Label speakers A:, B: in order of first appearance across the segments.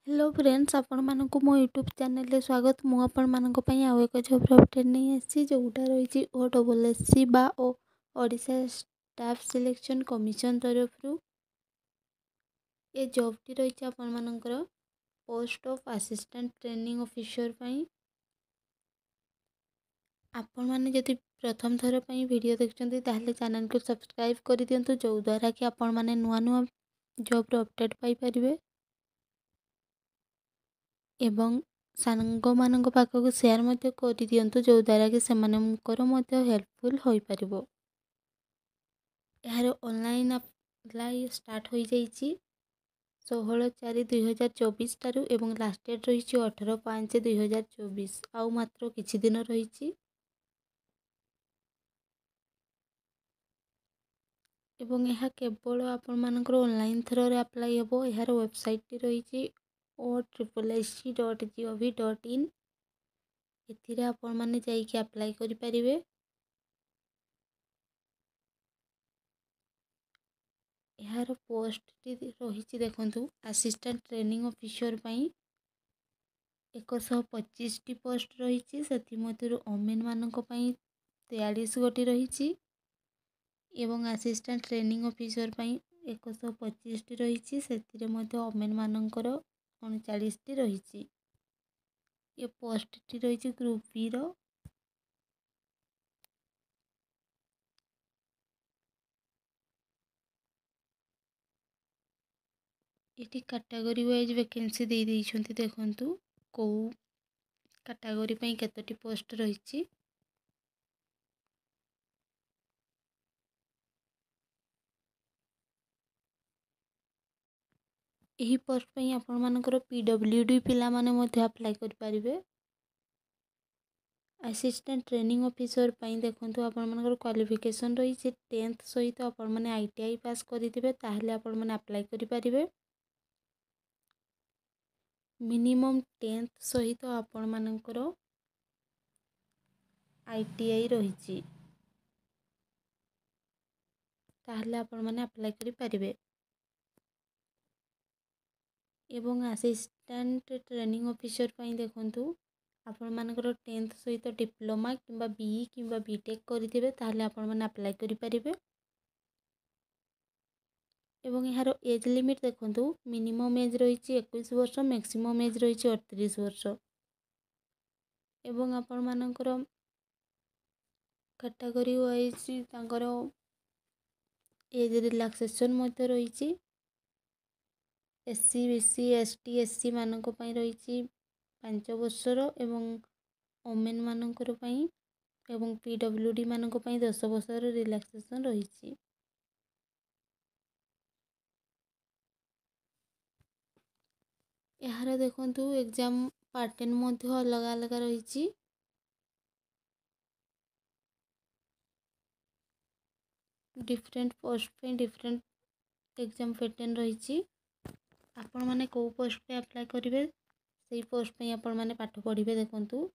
A: Hello friends आपण मानक मो यूट्यूब चैनल रे स्वागत। मु आपण मानक पई आउ एक जॉब अपडेट नहीं आसी जोटा रही OSSC बा ओडिशा स्टाफ सिलेक्शन कमिशन तरफ रु ये जॉब टी रही आपण मानकर post of assistant training officer पई। आपण माने जदि प्रथम थर पई वीडियो देखचंती ताहले चैनल को सब्सक्राइब कर दियंतु जो द्वारा कि आपण माने नुआ नुआ जॉब रो अपडेट पाई परिबे एवं सांग मानक पाखक शेयर मध्य कर दियंतु जो द्वारा कि सेमानकर मध्य हेल्पफुल होई परिबो। यार ऑनलाइन अप्लाई स्टार्ट हो जाइछि 16/4/2024 तारु एवं लास्ट डेट रही 18/5/2024 आउ मात्र किछि दिन रही एवं यह केवल आपण मानकर ऑनलाइन थ्रो रे अप्लाई हेबो। यार वेबसाइट टी रही OSSC.gov.in एथिरे आपण माने जाइके अप्लाई करि परिबे। यार पोस्ट टी रही देखंतु असिस्टेंट ट्रेनिंग ऑफिसर पई 125 टी पोस्ट रही सेथि मध्यरु ओमेन मानक पई 43 गोटी रही एवं असिस्टेंट ट्रेनिंग ऑफिसर पई 125 टी रही सेथिरे मध्य ओमेन मानकर 39 टी रही। ये पोस्ट टी रही ग्रुप बी रो। इटी कैटेगरी वाइज वैकेंसी दे देइछंती देखंतु को कैटेगरी पई केतोटी पोस्ट रही। यही पोस्ट पई आपण मानकर PWD पिला माने मध्य अप्लाई कर परिबे। असिस्टेंट ट्रेनिंग ऑफिसर पई देखंतु आपण मानकर क्वालिफिकेशन रही 10th सहित आपण माने ITI पास करिदिबे ताहले आपण माने अप्लाई करि परिबे। मिनिमम 10th सहित आपण मानकर ITI रही ताहले आपण माने अप्लाई करि परिबे। एवं असिस्टेंट ट्रेनिंग ऑफिसर पई देखंतु आपण मानकर 10th सहित डिप्लोमा किंबा BE किंबा BTech करिथिबे ताहले आपण माने अप्लाई करि परिबे। एवं यार एज लिमिट देखंतु मिनिमम एज रही 21 वर्ष मैक्सिमम एज रही 38 वर्ष एवं आपण मानकर कैटेगरी वाइज तांकर एज रिलैक्सेशन मध्य रही SC BC ST SC मानक पई रही 5 वर्षर एवं ओमेन मानकर पई एवं PWD मानक पई 10 वर्षर रिलैक्सेशन रही। यार देखंतु एग्जाम पैटर्न मध्य अलग अलग रही। डिफरेंट पोस्ट पे डिफरेंट एग्जाम पैटर्न रही। आपण माने को पोस्ट पे अप्लाई करिवे सेही पोस्ट पे आपण माने पाठ पढ़िबे। देखंतु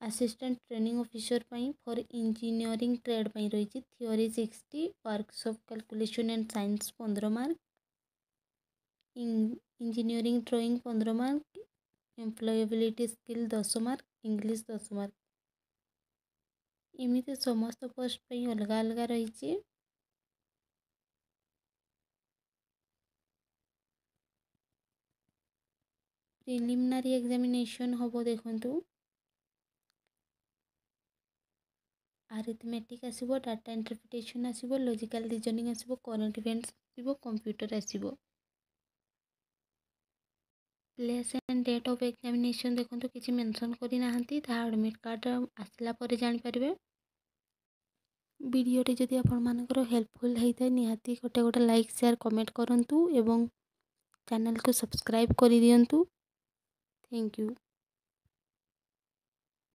A: असिस्टेंट ट्रेनिंग ऑफिसर पई फॉर इंजीनियरिंग ट्रेड पई रही theory 60 workshop calculation and science 15 mark engineering drawing 15 mark employability skill 10 mark English 10 mark इमिते समस्त पोस्ट पे अलग अलग रही। प्रिलिमिनरी एग्जामिनेशन होबो देखंतु अरिथमेटिक आसीबो डाटा इंटरप्रिटेशन आसीबो लॉजिकल रीजनिंग आसीबो करंट इवेंट्स आसीबो कंप्यूटर आसीबो। Place and date of examination देखंतु किछि मेंशन करि नाहंती ता एडमिट कार्ड आसला पर जानि परिबे। वीडियो टी जदि आपण मानकर हेल्पफुल हेइथाय निहाती गोटे गोटे लाइक शेयर कमेंट करंतु एवं चैनल को सब्सक्राइब करि दियंतु। Thank you.